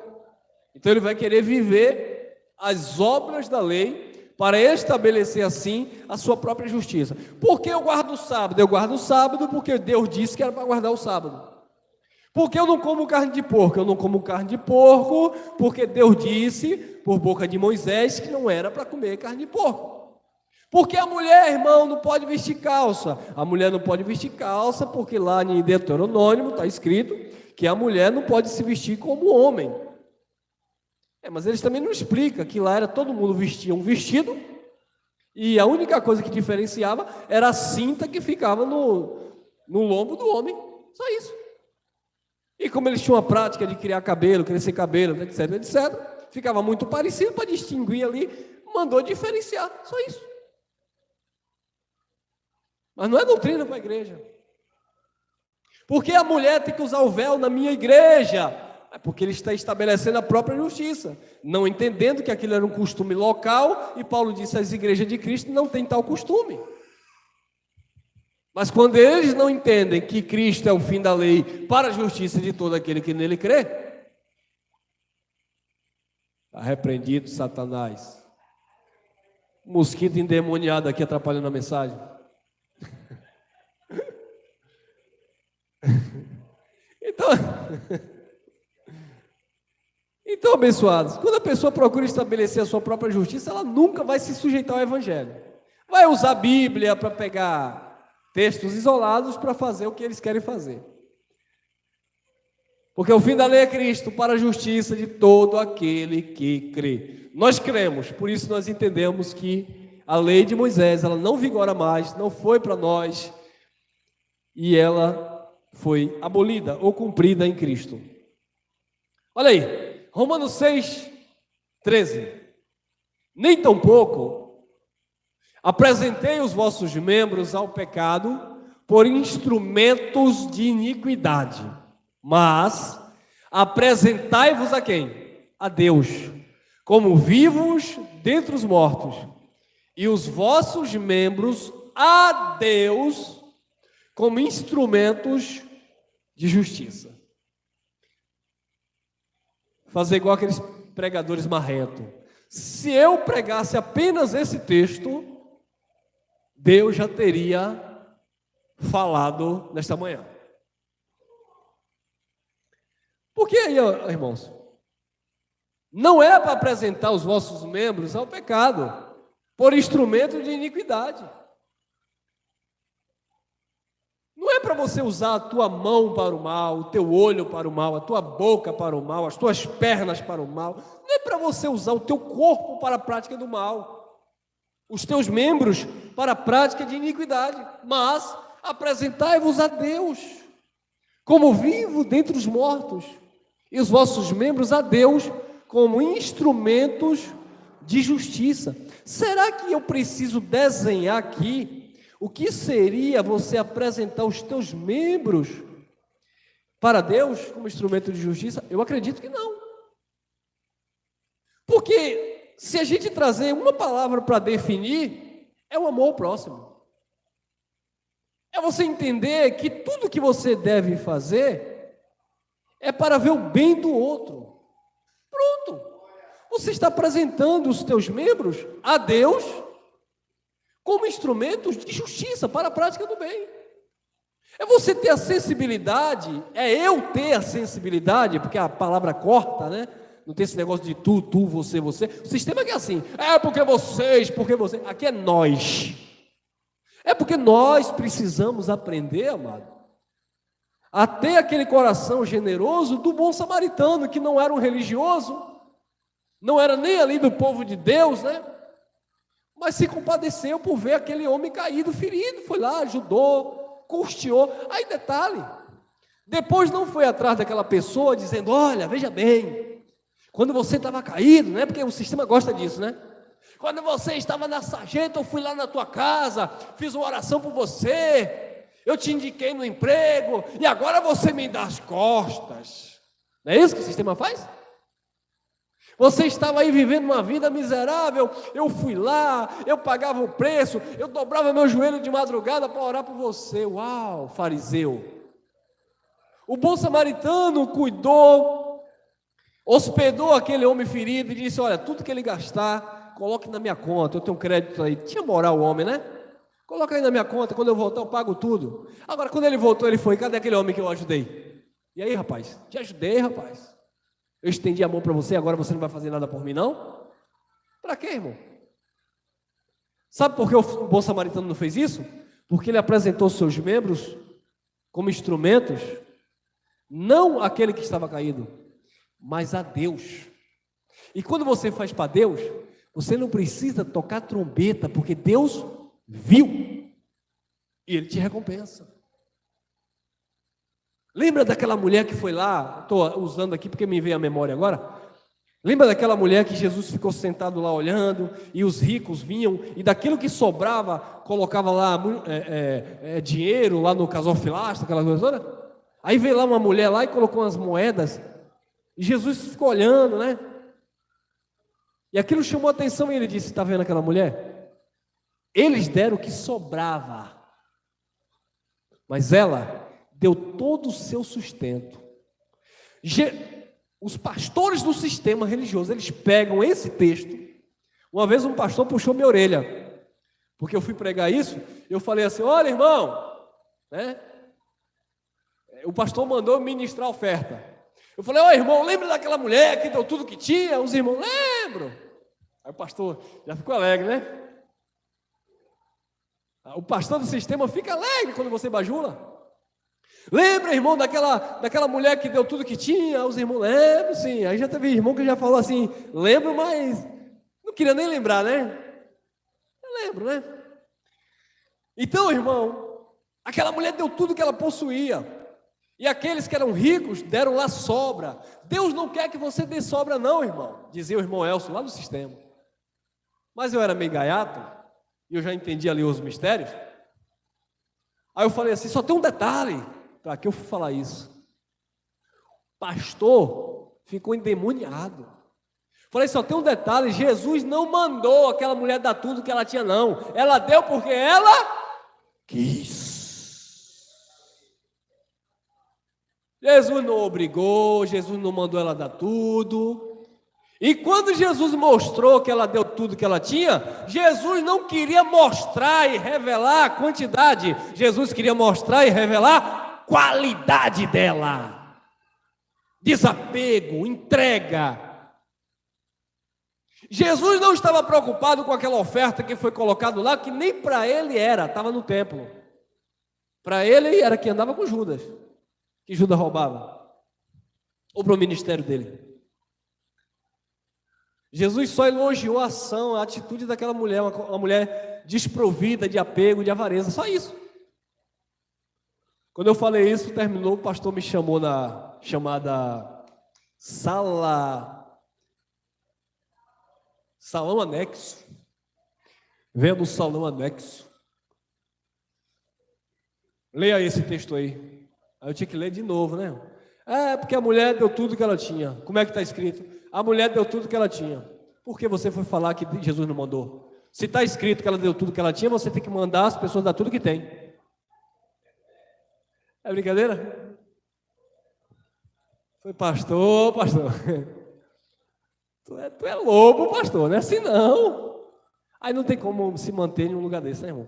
Então ele vai querer viver as obras da lei para estabelecer assim a sua própria justiça. Por que eu guardo o sábado? Eu guardo o sábado porque Deus disse que era para guardar o sábado. Por que eu não como carne de porco? Eu não como carne de porco porque Deus disse, por boca de Moisés, que não era para comer carne de porco. Porque a mulher, irmão, não pode vestir calça. A mulher não pode vestir calça porque lá em Deuteronômio está escrito que a mulher não pode se vestir como homem. Mas eles também não explicam que lá era todo mundo vestia um vestido e a única coisa que diferenciava era a cinta que ficava no lombo do homem. Só isso. E como eles tinham a prática de criar cabelo, crescer cabelo, etc, etc, ficava muito parecido para distinguir ali, mandou diferenciar. Só isso. Mas não é doutrina para a igreja. Porque a mulher tem que usar o véu na minha igreja? É porque ele está estabelecendo a própria justiça, não entendendo que aquilo era um costume local, e Paulo disse que as igrejas de Cristo não têm tal costume. Mas quando eles não entendem que Cristo é o fim da lei para a justiça de todo aquele que nele crê, está repreendido Satanás. Mosquito endemoniado aqui atrapalhando a mensagem. Então, abençoados, quando a pessoa procura estabelecer a sua própria justiça, ela nunca vai se sujeitar ao Evangelho. Vai usar a Bíblia para pegar textos isolados para fazer o que eles querem fazer. Porque o fim da lei é Cristo para a justiça de todo aquele que crê. Nós cremos, por isso nós entendemos que a lei de Moisés, ela não vigora mais, não foi para nós, e ela foi abolida ou cumprida em Cristo. Olha aí, Romanos 6, 13. Nem tampouco apresentei os vossos membros ao pecado por instrumentos de iniquidade, mas apresentai-vos a quem? A Deus, como vivos dentre os mortos, e os vossos membros a Deus como instrumentos de justiça. Fazer igual aqueles pregadores marrentos. Se eu pregasse apenas esse texto, Deus já teria falado nesta manhã. Por que aí, irmãos? Não é para apresentar os vossos membros ao pecado, por instrumento de iniquidade. Não é para você usar a tua mão para o mal, o teu olho para o mal, a tua boca para o mal, as tuas pernas para o mal. Não é para você usar o teu corpo para a prática do mal, os teus membros para a prática de iniquidade, mas apresentai-vos a Deus como vivo dentre os mortos, e os vossos membros a Deus como instrumentos de justiça. Será que eu preciso desenhar aqui o que seria você apresentar os teus membros para Deus como instrumento de justiça? Eu acredito que não. Porque se a gente trazer uma palavra para definir, é o amor ao próximo. É você entender que tudo que você deve fazer é para ver o bem do outro. Pronto. Você está apresentando os teus membros a Deus como instrumentos de justiça para a prática do bem. É você ter a sensibilidade, é eu ter a sensibilidade, porque a palavra corta, né? Não tem esse negócio de tu, você. O sistema aqui é assim, porque vocês, porque você. Aqui é nós. É porque nós precisamos aprender, amado, a ter aquele coração generoso do bom samaritano, que não era um religioso, não era nem ali do povo de Deus, né? Mas se compadeceu por ver aquele homem caído, ferido, foi lá, ajudou, custeou. Aí detalhe, depois não foi atrás daquela pessoa dizendo, olha, veja bem, quando você estava caído, né? Porque o sistema gosta disso, né? Quando você estava na sarjeta, eu fui lá na tua casa, fiz uma oração por você, eu te indiquei no emprego, e agora você me dá as costas. Não é isso que o sistema faz? Você estava aí vivendo uma vida miserável, eu fui lá, eu pagava o preço, eu dobrava meu joelho de madrugada para orar por você. Uau, fariseu! O bom samaritano cuidou, hospedou aquele homem ferido e disse: olha, tudo que ele gastar, coloque na minha conta, eu tenho crédito aí. Tinha moral o homem, né? Coloca aí na minha conta, quando eu voltar eu pago tudo. Agora, quando ele voltou, ele foi: cadê aquele homem que eu ajudei? E aí, rapaz? Te ajudei, rapaz. Eu estendi a mão para você, agora você não vai fazer nada por mim, não? Para quê, irmão? Sabe por que o bom samaritano não fez isso? Porque ele apresentou seus membros como instrumentos, não aquele que estava caído, mas a Deus. E quando você faz para Deus, você não precisa tocar trombeta, porque Deus viu e Ele te recompensa. Lembra daquela mulher que foi lá? Estou usando aqui porque me veio à memória agora. Lembra daquela mulher que Jesus ficou sentado lá olhando, e os ricos vinham, e daquilo que sobrava, colocava lá dinheiro lá no gasofilácio, aquela coisa toda? Aí veio lá uma mulher lá e colocou umas moedas, e Jesus ficou olhando, né? E aquilo chamou a atenção, e ele disse: está vendo aquela mulher? Eles deram o que sobrava, mas ela deu todo o seu sustento. Os pastores do sistema religioso, eles pegam esse texto. Uma vez um pastor puxou minha orelha, porque eu fui pregar isso, eu falei assim: olha, irmão, né? O pastor mandou ministrar a oferta. Eu falei: ô irmão, lembra daquela mulher que deu tudo que tinha? Os irmãos: lembro. Aí o pastor já ficou alegre, né? O pastor do sistema fica alegre quando você bajula. Lembra, irmão, daquela mulher que deu tudo que tinha? Os irmãos: lembro, sim. Aí já teve irmão que já falou assim: lembro, mas não queria nem lembrar, né? Eu lembro, né? Então, irmão, aquela mulher deu tudo que ela possuía, e aqueles que eram ricos deram lá sobra. Deus não quer que você dê sobra não, irmão, dizia o irmão Elcio lá no sistema. Mas eu era meio gaiato, e eu já entendi ali os mistérios. Aí eu falei assim: só tem um detalhe. Para que eu fui falar isso? O pastor ficou endemoniado. Falei: só tem um detalhe: Jesus não mandou aquela mulher dar tudo que ela tinha, não. Ela deu porque ela quis. Jesus não obrigou, Jesus não mandou ela dar tudo. E quando Jesus mostrou que ela deu tudo que ela tinha, Jesus não queria mostrar e revelar a quantidade, Jesus queria mostrar e revelar a qualidade dela. Desapego, entrega. Jesus não estava preocupado com aquela oferta que foi colocada lá, que nem para ele era, estava no templo. Para ele era que andava com Judas, que Judas roubava, ou para o ministério dele. Jesus só elogiou a ação, a atitude daquela mulher, uma mulher desprovida de apego, de avareza, só isso. Quando eu falei isso, terminou, o pastor me chamou na chamada salão anexo. Venha no salão anexo. Leia esse texto aí. Aí eu tinha que ler de novo, né? Porque a mulher deu tudo que ela tinha. Como é que está escrito? A mulher deu tudo que ela tinha. Por que você foi falar que Jesus não mandou? Se está escrito que ela deu tudo que ela tinha, você tem que mandar as pessoas dar tudo que tem. É brincadeira? Foi pastor. Tu é lobo, pastor, não é assim não. Aí não tem como se manter em um lugar desse, né, irmão?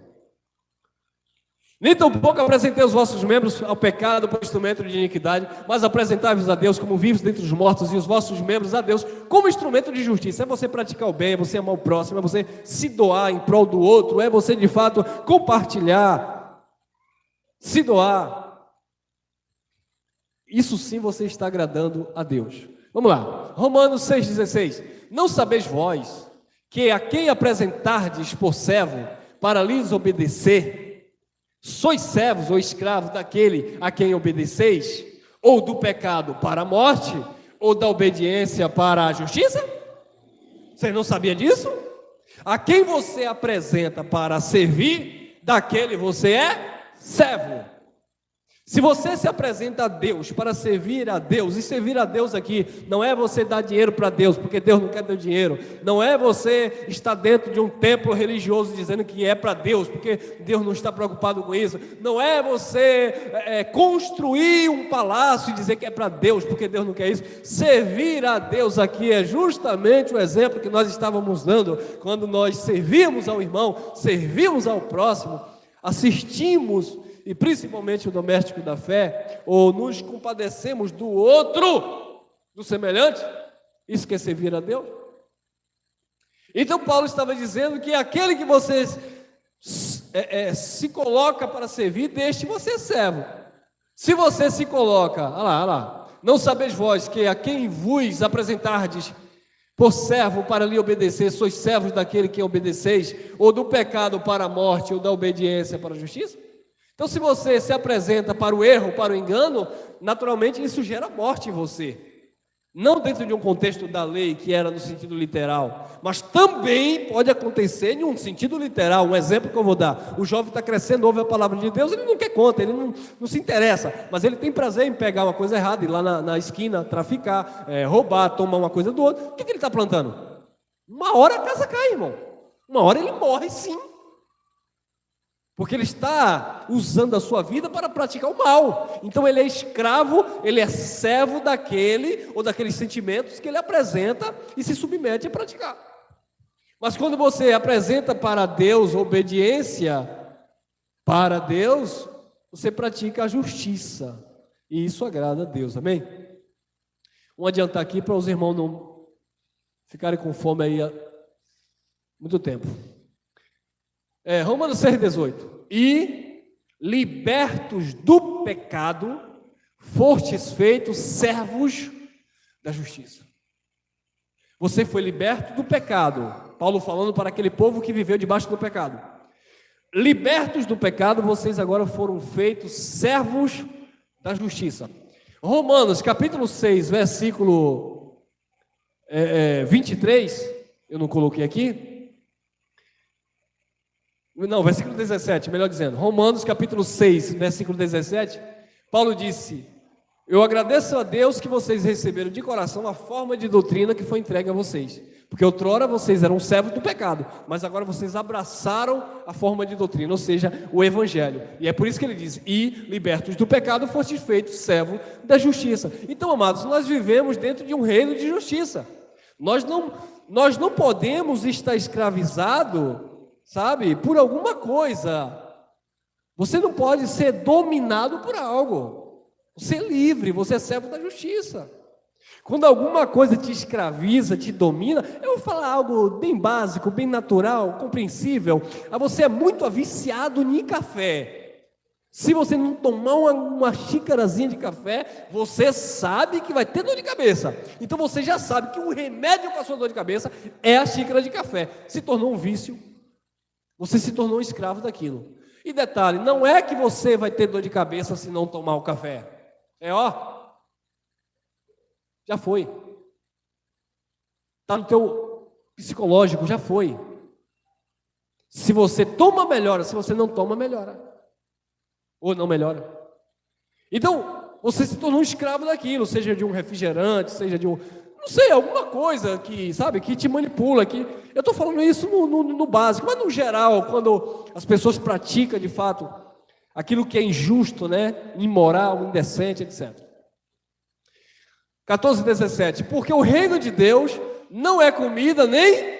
Nem tampouco apresentei os vossos membros ao pecado por instrumento de iniquidade, mas apresentai-vos a Deus como vivos dentre os mortos, e os vossos membros a Deus como instrumento de justiça. É você praticar o bem, é você amar o próximo, é você se doar em prol do outro, é você de fato compartilhar, se doar. Isso sim você está agradando a Deus. Vamos lá, Romanos 6,16. Não sabeis vós que a quem apresentardes por servo para lhes obedecer, sois servos ou escravos daquele a quem obedeceis, ou do pecado para a morte, ou da obediência para a justiça? Você não sabia disso? A quem você apresenta para servir, daquele você é servo. Se você se apresenta a Deus para servir a Deus, e servir a Deus aqui não é você dar dinheiro para Deus, porque Deus não quer teu dinheiro, não é você estar dentro de um templo religioso dizendo que é para Deus, porque Deus não está preocupado com isso, não é você construir um palácio e dizer que é para Deus, porque Deus não quer isso. Servir a Deus aqui é justamente o exemplo que nós estávamos dando, quando nós servimos ao irmão, servimos ao próximo, assistimos, e principalmente o doméstico da fé, ou nos compadecemos do outro, do semelhante. Isso quer servir a Deus? Então Paulo estava dizendo que aquele que você se coloca para servir, deixe você servo. Se você se coloca, olha lá, não sabeis vós que a quem vos apresentardes por servo para lhe obedecer, sois servos daquele que obedeceis, ou do pecado para a morte, ou da obediência para a justiça? Então, se você se apresenta para o erro, para o engano, naturalmente isso gera morte em você. Não dentro de um contexto da lei, que era no sentido literal, mas também pode acontecer em um sentido literal. Um exemplo que eu vou dar: o jovem está crescendo, ouve a palavra de Deus, ele não quer conta, ele não se interessa, mas ele tem prazer em pegar uma coisa errada, ir lá na esquina, traficar, roubar, tomar uma coisa do outro. O que ele está plantando? Uma hora a casa cai, irmão. Uma hora ele morre, sim. Porque ele está usando a sua vida para praticar o mal. Então ele é escravo, ele é servo daquele ou daqueles sentimentos que ele apresenta e se submete a praticar. Mas quando você apresenta para Deus obediência para Deus, você pratica a justiça. E isso agrada a Deus, amém? Vamos adiantar aqui para os irmãos não ficarem com fome aí há muito tempo. Romanos 6,18. E libertos do pecado, fostes feitos servos da justiça. Você foi liberto do pecado. Paulo falando para aquele povo que viveu debaixo do pecado. Libertos do pecado, vocês agora foram feitos servos da justiça. Romanos capítulo 6, versículo 23, eu não coloquei aqui. Não, versículo 17, melhor dizendo. Romanos capítulo 6, versículo 17. Paulo disse: eu agradeço a Deus que vocês receberam de coração a forma de doutrina que foi entregue a vocês. Porque outrora vocês eram servos do pecado, mas agora vocês abraçaram a forma de doutrina, ou seja, o evangelho. E é por isso que ele diz: e libertos do pecado, fostes feitos servos da justiça. Então, amados, nós vivemos dentro de um reino de justiça. Nós não podemos estar escravizados, sabe, por alguma coisa. Você não pode ser dominado por algo. Você é livre, você é servo da justiça. Quando alguma coisa te escraviza, te domina, eu vou falar algo bem básico, bem natural, compreensível. Você é muito viciado em café. Se você não tomar uma xícarazinha de café, você sabe que vai ter dor de cabeça. Então você já sabe que o remédio para a sua dor de cabeça é a xícara de café. Se tornou um vício. Você se tornou um escravo daquilo. E detalhe, não é que você vai ter dor de cabeça se não tomar o café. Já foi. Está no teu psicológico, já foi. Se você toma, melhora. Se você não toma, melhora. Ou não melhora. Então, você se tornou um escravo daquilo, seja de um refrigerante, seja de não sei, alguma coisa que, sabe, que te manipula. Eu estou falando isso no básico, mas no geral, quando as pessoas praticam de fato aquilo que é injusto, né, imoral, indecente, etc. 14:17. Porque o reino de Deus não é comida nem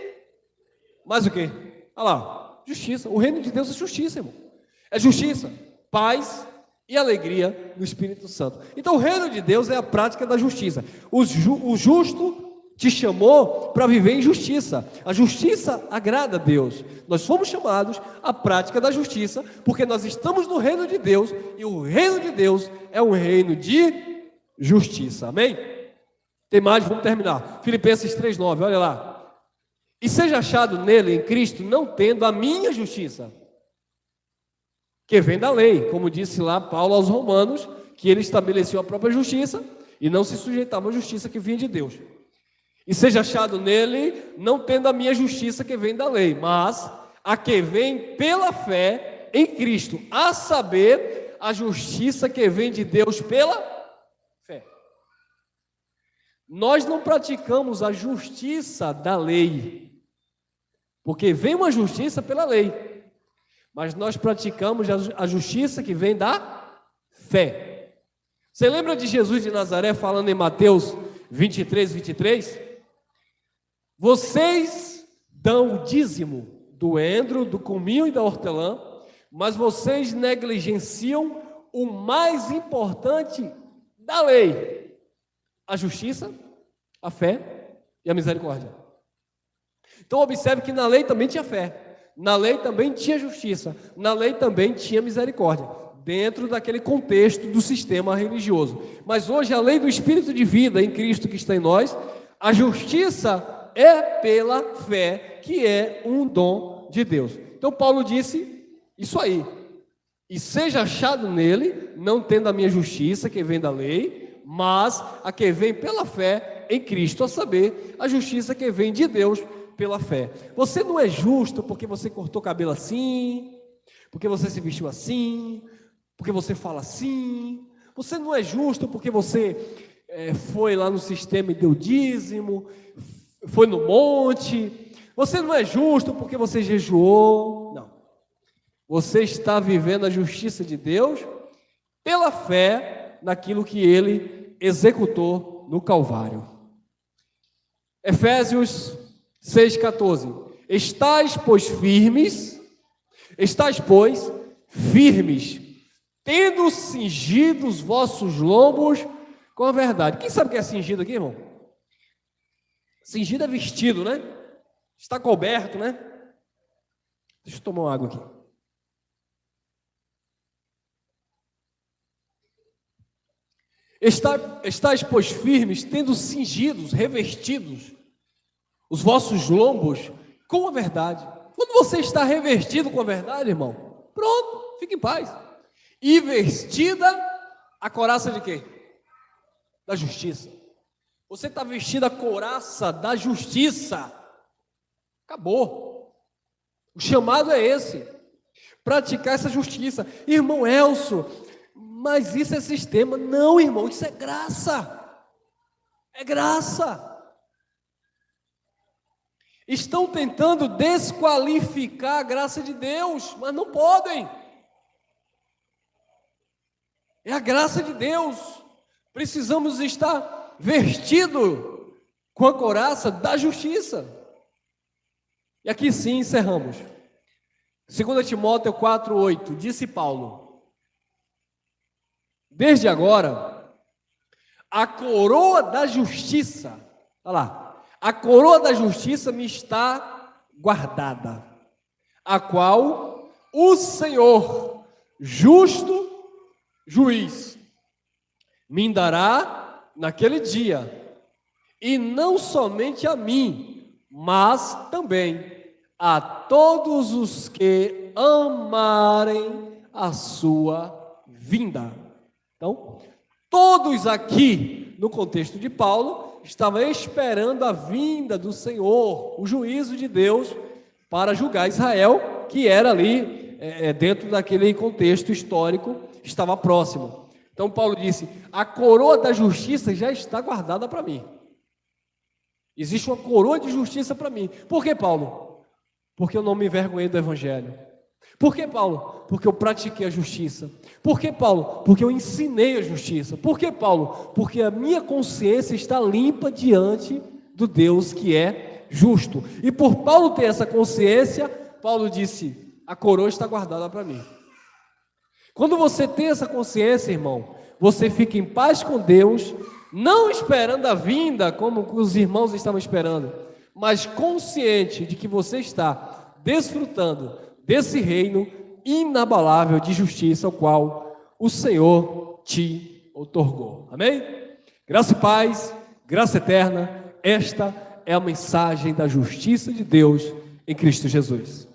mais o quê? Olha lá, justiça. O reino de Deus é justiça, irmão. É justiça, paz e alegria no Espírito Santo. Então o reino de Deus é a prática da justiça. O justo te chamou para viver em justiça. A justiça agrada a Deus. Nós fomos chamados à prática da justiça, porque nós estamos no reino de Deus, e o reino de Deus é um reino de justiça. Amém? Tem mais, vamos terminar. Filipenses 3:9, olha lá. E seja achado nele, em Cristo, não tendo a minha justiça, que vem da lei, como disse lá Paulo aos Romanos, que ele estabeleceu a própria justiça e não se sujeitava à justiça que vinha de Deus. E seja achado nele, não tendo a minha justiça que vem da lei, mas a que vem pela fé em Cristo, a saber, a justiça que vem de Deus pela fé. Nós não praticamos a justiça da lei, porque vem uma justiça pela lei, mas nós praticamos a justiça que vem da fé. Você lembra de Jesus de Nazaré falando em Mateus 23:23? Vocês dão o dízimo do endro, do cominho e da hortelã, mas vocês negligenciam o mais importante da lei: a justiça, a fé e a misericórdia. Então observe que na lei também tinha fé, na lei também tinha justiça, na lei também tinha misericórdia, dentro daquele contexto do sistema religioso. Mas hoje a lei do Espírito de vida em Cristo que está em nós, a justiça é pela fé, que é um dom de Deus. Então Paulo disse isso aí: e seja achado nele, não tendo a minha justiça que vem da lei, mas a que vem pela fé em Cristo, a saber, a justiça que vem de Deus pela fé. Você não é justo porque você cortou o cabelo assim, porque você se vestiu assim, porque você fala assim. Você não é justo porque você foi lá no sistema e deu dízimo, foi no monte. Você não é justo porque você jejuou. Não. Você está vivendo a justiça de Deus pela fé naquilo que Ele executou no Calvário. Efésios 6,14. Estais, pois, firmes, tendo cingido os vossos lombos com a verdade. Quem sabe o que é cingido aqui, irmão? Cingido é vestido, né? Está coberto, né? Deixa eu tomar uma água aqui. Estais, pois, firmes, tendo cingidos, revestidos os vossos lombos com a verdade. Quando você está revestido com a verdade, irmão, pronto, fique em paz. E vestida a couraça de quê? Da justiça. Você está vestido a couraça da justiça. Acabou. O chamado é esse: praticar essa justiça. Irmão Elcio, mas isso é sistema. Não, irmão, isso é graça. É graça. Estão tentando desqualificar a graça de Deus, mas não podem. É a graça de Deus. Precisamos estar vestido com a couraça da justiça. E aqui sim encerramos. 2 Timóteo 4:8, disse Paulo: desde agora, a coroa da justiça, olha lá, a coroa da justiça me está guardada, a qual o Senhor, justo juiz, me dará naquele dia, e não somente a mim, mas também a todos os que amarem a sua vinda. Então, todos aqui, no contexto de Paulo, estavam esperando a vinda do Senhor, o juízo de Deus, para julgar Israel, que era ali, dentro daquele contexto histórico, estava próximo. Então Paulo disse: a coroa da justiça já está guardada para mim. Existe uma coroa de justiça para mim. Por que, Paulo? Porque eu não me envergonhei do Evangelho. Por que, Paulo? Porque eu pratiquei a justiça. Por que, Paulo? Porque eu ensinei a justiça. Por que, Paulo? Porque a minha consciência está limpa diante do Deus que é justo. E por Paulo ter essa consciência, Paulo disse: a coroa está guardada para mim. Quando você tem essa consciência, irmão, você fica em paz com Deus, não esperando a vinda como os irmãos estavam esperando, mas consciente de que você está desfrutando desse reino inabalável de justiça, ao qual o Senhor te outorgou. Amém? Graça e paz, graça eterna. Esta é a mensagem da justiça de Deus em Cristo Jesus.